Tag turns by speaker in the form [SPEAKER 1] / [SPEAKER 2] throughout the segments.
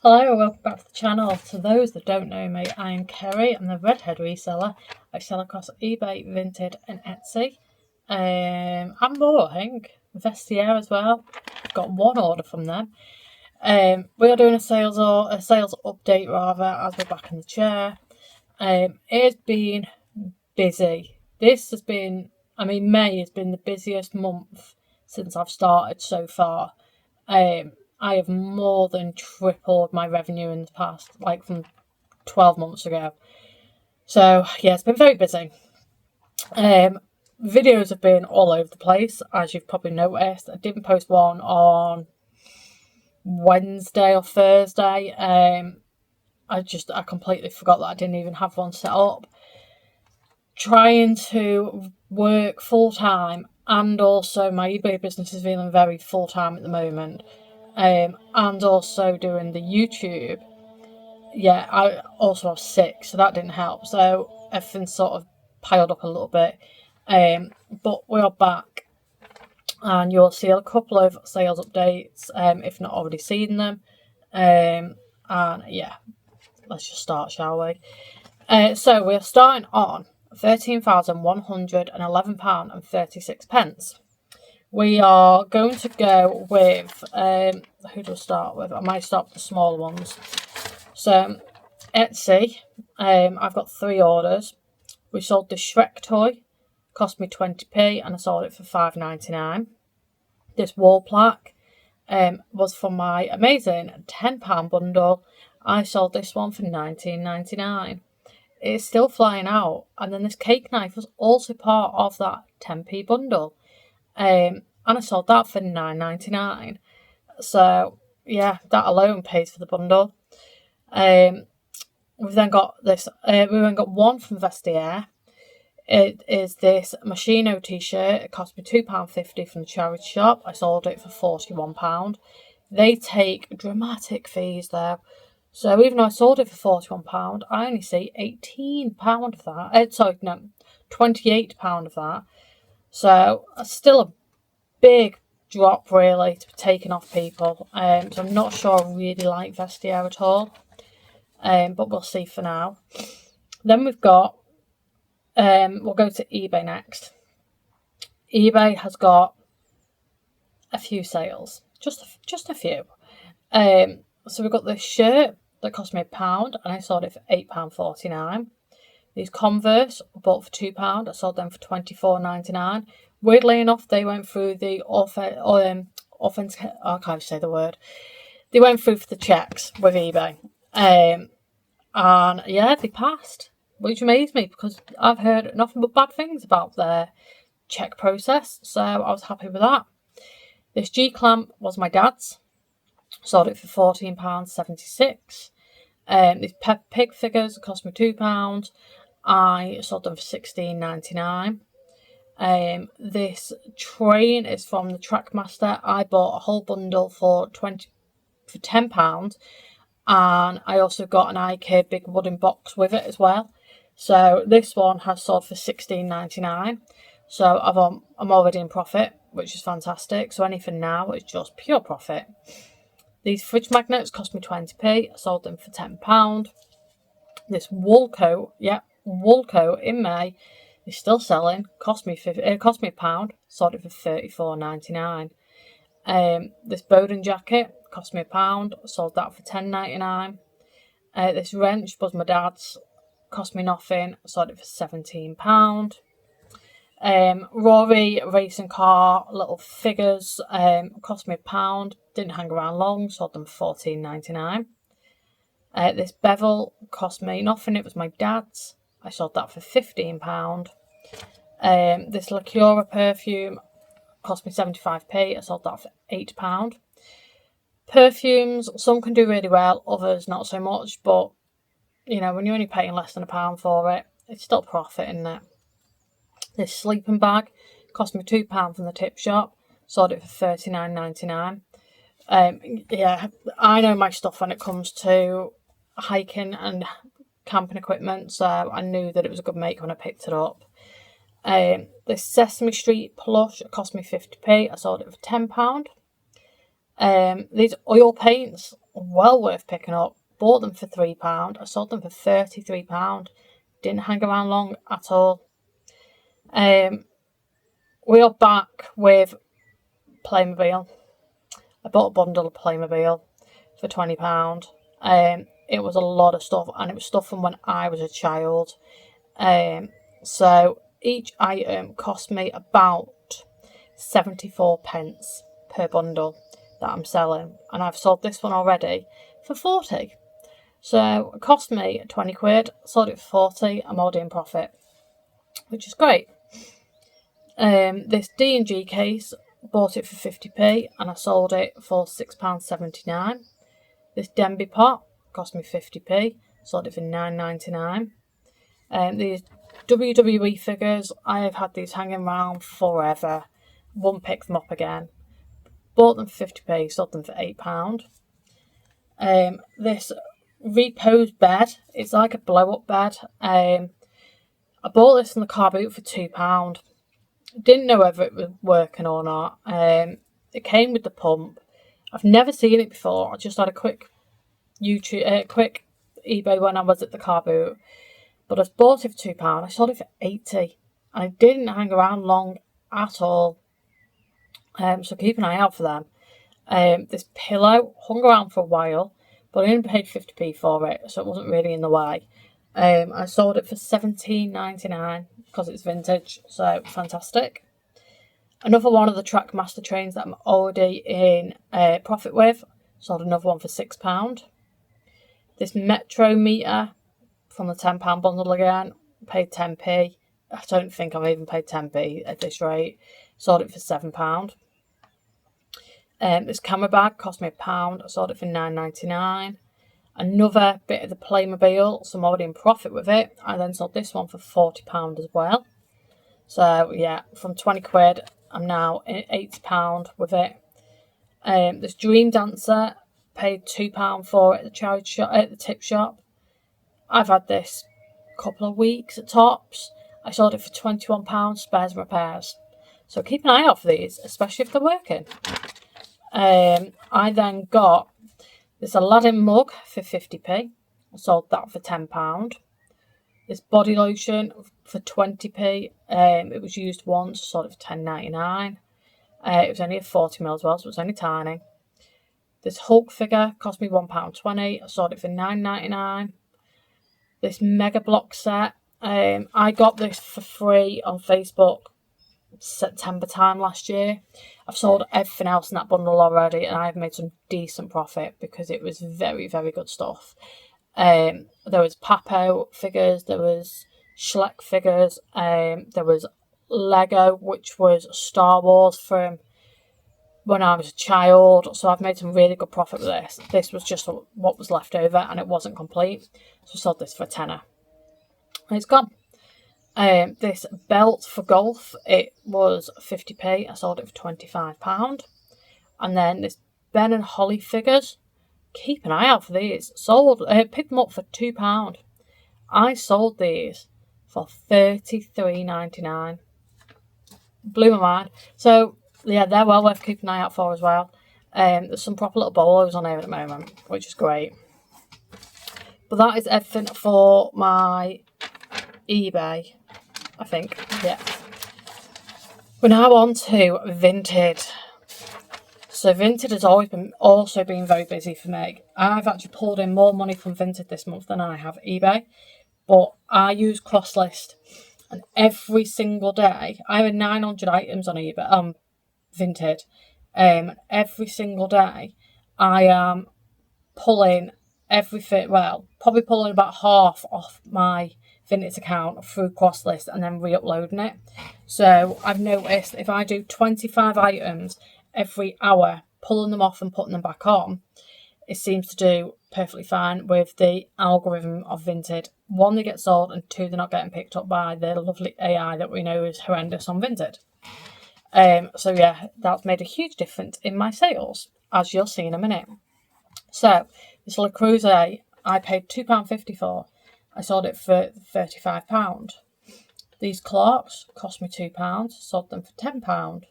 [SPEAKER 1] Hello, welcome back to the channel. To those that don't know me, I am Kerry. I'm the redhead reseller. I sell across eBay, Vinted and Etsy. And more, I think. Vestiaire as well. I've got one order from them. We are doing a sales update rather, as we're back in the chair. It has been busy. This has been, May has been the busiest month since I've started so far. I have more than tripled my revenue in the past, like from 12 months ago. So yeah, it's been very busy. Videos have been all over the place, as you've probably noticed. I didn't post one on Wednesday or Thursday. I completely forgot that I didn't even have one set up. Trying to work full time, and also my eBay business is feeling very full time at the moment. And also doing the YouTube. Yeah, I also have 6, so that didn't help. So everything's sort of piled up a little bit. But we are back, and you'll see a couple of sales updates, if not already seen them. And yeah, let's just start, shall we? So we're starting on £13,111.36. We are going to go with, who do I start with? I might start with the smaller ones. So, Etsy, I've got 3 orders. We sold the Shrek toy, cost me 20p, and I sold it for £5.99. This wall plaque was for my amazing £10 bundle. I sold this one for £19.99. It's still flying out. And then this cake knife was also part of that 10p bundle. And I sold that for £9.99. So yeah, that alone pays for the bundle. We've then got this. We've then got one from Vestiaire. It is this Machino t-shirt. It cost me £2.50 from the charity shop. I sold it for £41. They take dramatic fees though. So even though I sold it for £41, I only see £18 of that. £28 of that. So still a big drop really to be taken off people. So I'm not sure I really like Vestiaire at all. But we'll see for now. Then we've got, we'll go to eBay next. eBay has got a few sales, just a few. So we've got this shirt that cost me £1, and I sold it for £8.49. These Converse I bought for £2. I sold them for £24.99. Weirdly enough, they went through the offense. I can't say the word. They went through for the checks with eBay. And yeah, they passed, which amazed me because I've heard nothing but bad things about their check process. So I was happy with that. This G-clamp was my dad's. Sold it for £14.76. These Peppa Pig figures cost me £2. I sold them for £16.99. This train is from the Trackmaster. I bought a whole bundle for £10, and I also got an IKEA big wooden box with it as well. So this one has sold for £16.99. So I'm already in profit, which is fantastic. So anything now is just pure profit. These fridge magnets cost me 20p. I sold them for £10. This wool coat, wool coat in May, is still selling. Cost me £1. Sold it for £34.99. This Bowden jacket cost me £1. Sold that for £10.99. This wrench was my dad's. Cost me nothing. Sold it for £17. Rory racing car little figures cost me £1. Didn't hang around long. Sold them for £14.99. This bevel cost me nothing. It was my dad's. I sold that for £15. This Lacura perfume cost me 75p. I sold that for £8. Perfumes, some can do really well, others not so much, but you know, when you're only paying less than £1 for it, it's still profit, isn't it? This sleeping bag cost me £2 from the tip shop. Sold it for £39.99. Yeah, I know my stuff when it comes to hiking and camping equipment, so I knew that it was a good make when I picked it up. This Sesame Street plush cost me 50p. I sold it for £10. These oil paints well worth picking up. Bought them for £3. I sold them for £33. Didn't hang around long at all. We are back with Playmobil. I bought a bundle of Playmobil for £20. It was a lot of stuff, and it was stuff from when I was a child. So each item cost me about 74 pence per bundle that I'm selling, and I've sold this one already for 40. So it cost me 20 quid, sold it for 40. I'm already in profit, which is great. This D&G case, bought it for 50p and I sold it for £6.79. This Denby pot cost me 50p, sold it for £9.99. These WWE figures, I have had these hanging around forever. Won't pick them up again. Bought them for 50p, sold them for £8. This repose bed, it's like a blow-up bed. I bought this in the car boot for £2. Didn't know whether it was working or not. It came with the pump. I've never seen it before. I just had a quick quick eBay when I was at the car boot. But I bought it for £2. I sold it for 80, and it didn't hang around long at all. So keep an eye out for them. This pillow hung around for a while, but I only paid 50p for it, so it wasn't really in the way. I sold it for £17.99 because it's vintage, so fantastic. Another one of the Trackmaster trains that I'm already in profit with, sold another one for £6. This Metro meter from the £10 bundle again, paid 10p. I don't think I've even paid 10p at this rate. Sold it for £7. This camera bag cost me £1. I sold it for £9.99. Another bit of the Playmobil, so I'm already in profit with it. I then sold this one for £40 as well. So yeah, from 20 quid, I'm now in £80 with it. This Dream Dancer, paid £2 for it at the charity shop, at the tip shop. I've had this a couple of weeks at tops. I sold it for £21, spares and repairs. So keep an eye out for these, especially if they're working. I then got this Aladdin mug for 50p. I sold that for £10. This body lotion for 20p. It was used once. I sold it for £10.99. It was only a 40ml as well, so it was only tiny. This Hulk figure cost me £1.20. I sold it for £9.99. This Mega Block set. I got this for free on Facebook September time last year. I've sold everything else in that bundle already, and I've made some decent profit because it was very, very good stuff. There was Papo figures, there was Shrek figures, there was Lego, which was Star Wars from when I was a child. So I've made some really good profit with this. This was just what was left over, and it wasn't complete, so I sold this for a tenner, and it's gone. This belt for golf, it was 50p. I sold it for £25. And then this Ben and Holly figures, keep an eye out for these. Picked them up for £2. I sold these for $33.99. Blew my mind. So yeah, they're well worth keeping an eye out for as well. There's some proper little bolos on here at the moment, which is great. But that is everything for my eBay, I think. Yeah. We're now on to Vinted. So Vinted has also been very busy for me. I've actually pulled in more money from Vinted this month than I have eBay, but I use Crosslist, and every single day I have 900 items on eBay, Vinted. Every single day I am pulling everything. Well, probably pulling about half off my Vinted account through Crosslist and then re-uploading it. So I've noticed if I do 25 items every hour, pulling them off and putting them back on, it seems to do perfectly fine with the algorithm of Vinted. One, they get sold, and two, they're not getting picked up by the lovely AI that we know is horrendous on Vinted. So yeah, that's made a huge difference in my sales, as you'll see in a minute. So this Le Creuset, I paid £2.50 for. I sold it for £35. These clocks cost me £2. Sold them for £10.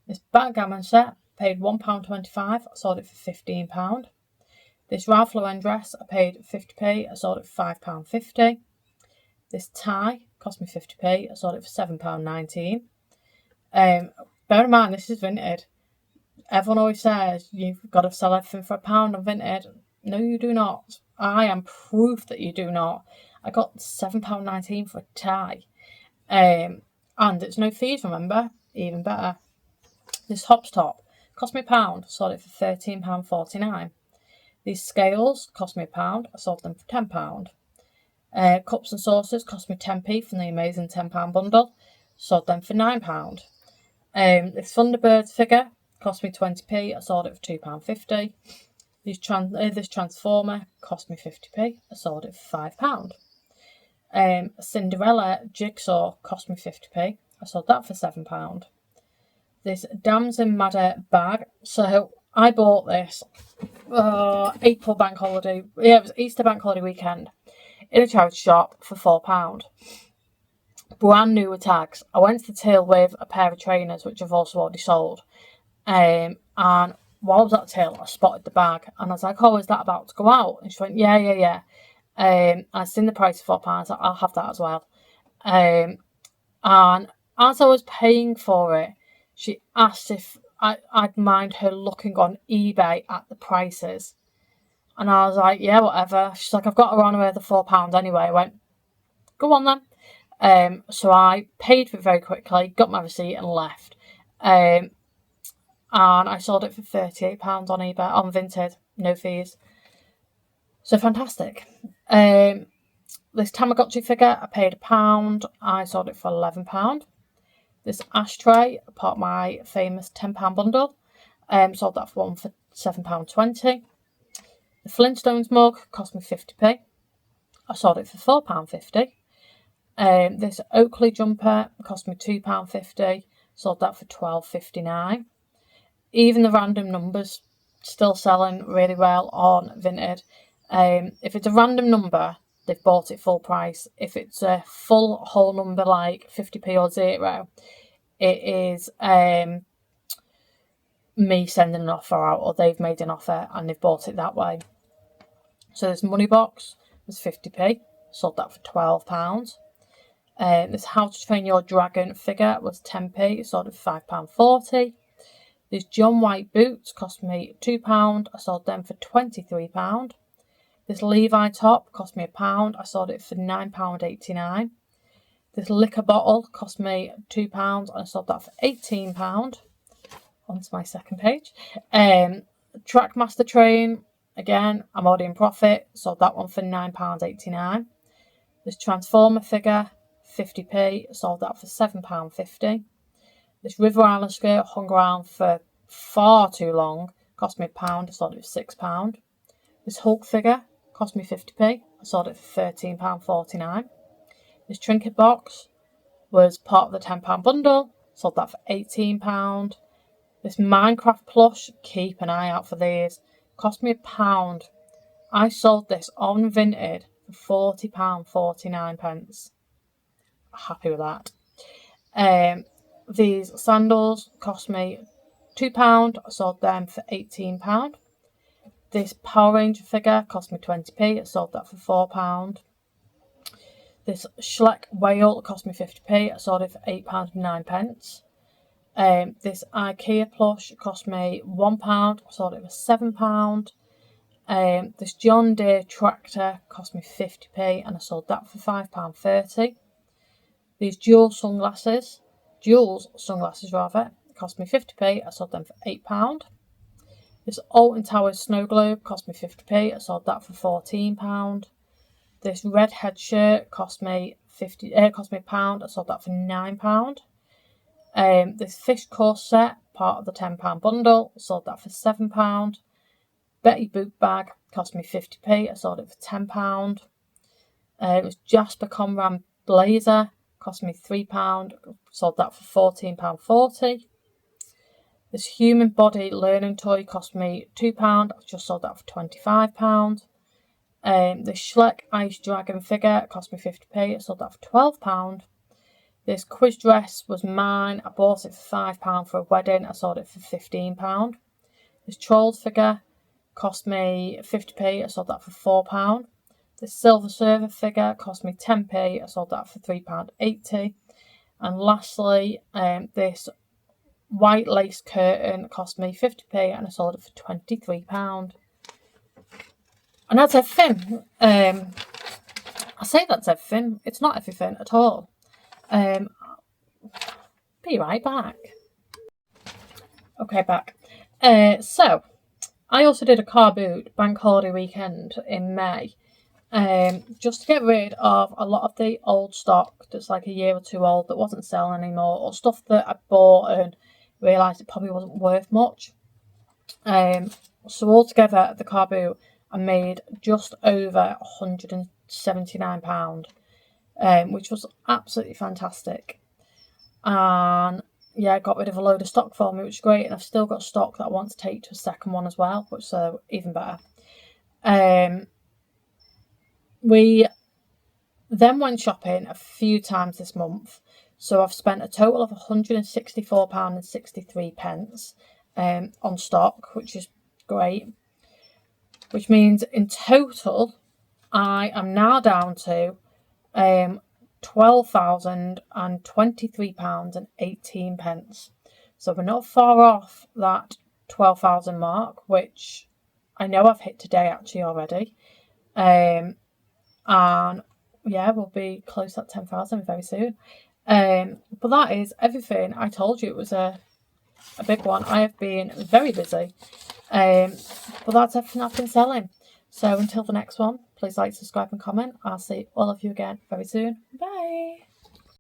[SPEAKER 1] This backgammon set, paid £1.25. I sold it for £15. This Ralph Lauren dress, I paid 50p, I sold it for £5.50. This tie cost me 50p, I sold it for £7.19. Bear in mind, this is Vinted. Everyone always says you've got to sell everything for £1 on Vinted. No, you do not. I am proof that you do not. I got £7.19 for a tie. And it's no fees, remember? Even better. This Hobbs top cost me £1, sold it for £13.49. These scales cost me £1, I sold them for £10. Cups and saucers cost me 10p from the amazing £10 bundle, sold them for £9. This Thunderbird figure cost me 20p, I sold it for £2.50. This Transformer cost me 50p, I sold it for £5. Cinderella jigsaw cost me 50p, I sold that for £7. This Damson Madder bag, so I bought this April bank holiday, it was Easter bank holiday weekend, in a charity shop for £4. Brand new with tags. I went to the till with a pair of trainers, which I've also already sold. And while I was at the till, I spotted the bag, and I was like, "Oh, is that about to go out?" And she went, "Yeah." I seen the price of £4. I was like, "I'll have that as well." And as I was paying for it, she asked if I'd mind her looking on eBay at the prices. And I was like, "Yeah, whatever." She's like, "I've got her on with the £4 anyway." I went, "Go on then." So I paid for it very quickly, got my receipt and left. And I sold it for £38 on eBay, on Vinted, no fees. So fantastic. This Tamagotchi figure, I paid £1, I sold it for £11. This ashtray, part of my famous £10 bundle, sold that for £7.20. The Flintstones mug cost me 50p, I sold it for £4.50. This Oakley jumper cost me £2.50, sold that for £12.59. Even the random numbers still selling really well on Vinted. If it's a random number, they've bought it full price. If it's a full whole number like 50p or 0, it is me sending an offer out, or they've made an offer and they've bought it that way. So this money box was 50p, sold that for £12. This How to Train Your Dragon figure was 10p, sold it for £5.40. These John White boots cost me £2, I sold them for £23. This Levi top cost me £1, I sold it for £9.89. This liquor bottle cost me £2, and I sold that for £18. On to my second page. Trackmaster train, again, I'm already in profit, sold that one for £9.89. This Transformer figure, 50p, sold that for £7.50. This River Island skirt hung around for far too long, cost me £1, I sold it for £6. This Hulk figure cost me 50p, I sold it for £13.49. This trinket box was part of the £10 bundle, sold that for £18. This Minecraft plush, keep an eye out for these, cost me £1. I sold this on Vinted for £40.49. Happy with that. These sandals cost me £2, I sold them for £18. This Power Ranger figure cost me 20p, I sold that for £4. This Shrek whale cost me 50p, I sold it for £8.09. This IKEA plush cost me £1, I sold it for £7. This John Deere tractor cost me 50p, and I sold that for £5.30. These Jules sunglasses cost me 50p, I sold them for £8. This Alton Towers snow globe cost me 50p, I sold that for £14. This redhead shirt cost me £1, I sold that for £9. This fish course set, part of the £10 bundle, sold that for £7. Betty boot bag cost me 50p, I sold it for £10. It was Jasper Conran blazer, cost me £3, sold that for £14.40. This human body learning toy cost me £2, I just sold that for £25. This Shrek Ice Dragon figure cost me 50p, I sold that for £12. This quiz dress was mine, I bought it for £5 for a wedding, I sold it for £15. This Trolls figure cost me 50p. I sold that for £4. The silver server figure cost me 10p. I sold that for £3.80. And lastly, this white lace curtain cost me 50p and I sold it for £23. And that's everything. I say that's everything. It's not everything at all. Be right back. Okay, back. So, I also did a car boot bank holiday weekend in May. Just to get rid of a lot of the old stock that's like a year or two old that wasn't selling anymore, or stuff that I bought and realised it probably wasn't worth much. So altogether at the car boot, I made just over £179, which was absolutely fantastic. And yeah, I got rid of a load of stock for me, which is great. And I've still got stock that I want to take to a second one as well, which is even better. We then went shopping a few times this month. So I've spent a total of £164.63 on stock, which is great. Which means in total, I am now down to £12,023.18. So we're not far off that 12,000 mark, which I know I've hit today actually already. And yeah, we'll be close at 10,000 very soon. But that is everything. I told you it was a big one. I have been very busy. But that's everything I've been selling. So until the next one, please like, subscribe and comment. I'll see all of you again very soon. Bye.